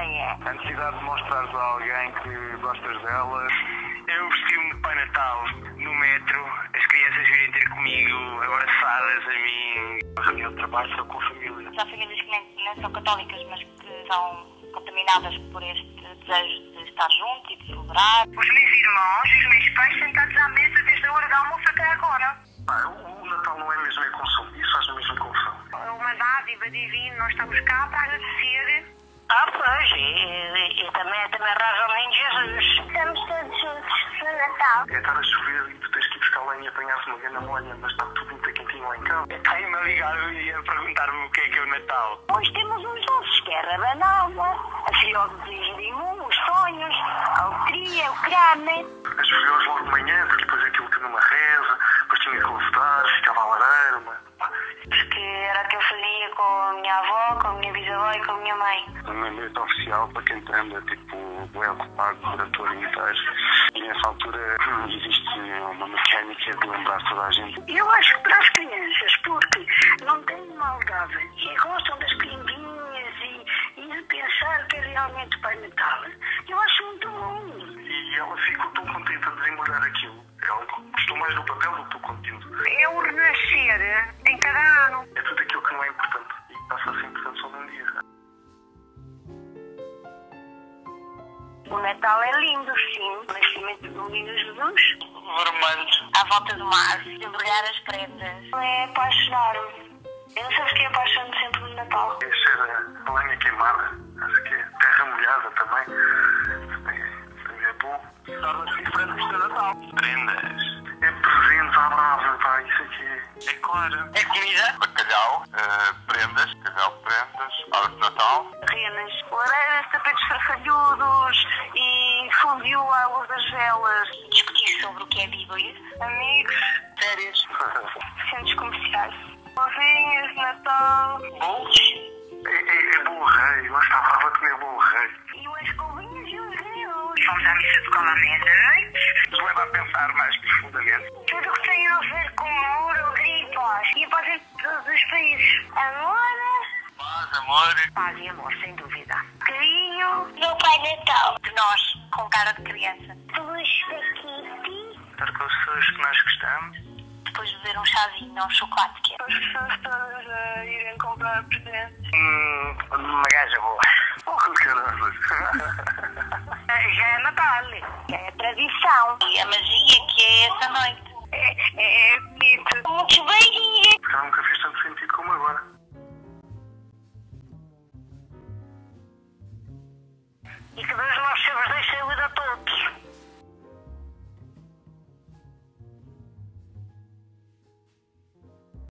manhã. A necessidade de mostrares a alguém que gostas dela. Eu vesti-me de Pai Natal no metro, as crianças virem ter comigo, abraçadas a mim. A reunião de trabalho só com a família. Há famílias que nem são católicas, mas que são contaminadas por este desejo de estar junto e de celebrar. Os meus irmãos e os meus pais sentados à mesa desde a hora do almoço até agora. O Natal não é mesmo consumo, isso faz mesmo confusão. É uma dádiva divina, nós estamos cá para agradecer. Pois, e também reza o menino Jesus. Estamos todos juntos no Natal. É estar a chover e tu tens que ir buscar lenha e apanhar-se uma grana molha, mas está tudo muito quentinho lá em casa. Aí-me a ligar e a perguntar-me o que é o Natal. Hoje temos uns doces, que é a rabanada, a filhose de jerimum, os sonhos, a alegria, o creme. As filhos logo de manhã, porque depois aquilo que numa reza, depois tinha que levantar, ficava a lareira, Porque era o que eu fazia com a minha avó, com a minha bisavó e com a minha mãe. uma noite oficial para quem anda, tipo, bem ocupado durante o ano inteiro. E nessa altura existe uma mecânica de lembrar toda a gente. Eu acho que para as crianças, porque não têm maldade e gostam das prendinhas e de pensar que é realmente o Pai Natal, eu acho muito bom. E ela ficou tão contente de desembrulhar aquilo. Ela gostou mais do papel do que do conteúdo. É o renascer em cada ano. É tudo aquilo que não é importante e passa a ser importante só num dia. O Natal é lindo, sim. O nascimento do menino Jesus. Vermelho. À volta do mar, embrulhar as prendas. É apaixonar-me. Eu não sei porque apaixono sempre no Natal. É cheira a lenha queimada, acho que é terra molhada também é bom. Torna-se diferente do seu Natal. Prendas. É presentes à brava, pá, isso aqui é. É claro. É comida. Bacalhau, prendas, árvore de Natal. Renas, lareiras, tapetes farfalhudos e fundiu a água das velas. Discutir sobre o que é a Bíblia. Amigos, Férias. Centros comerciais. Ovinhas, Natal. Bolos. É bolo rei, eu estava a comer bolo rei. E as covinhas e os rios. vamos à missa de cola à meia-noite. Nos leva a pensar mais profundamente. Tudo o que tem a ver com amor, alegria e paz. E a paz em todos os países. Amor, Paz, amor. paz e amor, sem dúvida. Carinho, Meu Pai Natal. De nós, com cara de criança. luz daqui. Estar com as pessoas que nós gostamos. Depois beber um chazinho ou um chocolate que é. As pessoas todas a irem comprar presentes. Uma gaja boa. Oh, caramba. Já é Natal. É a tradição. E a magia que é essa noite. É bonito. Muitos beijinhos. Já nunca fiz tanto sentido como agora. E que Deus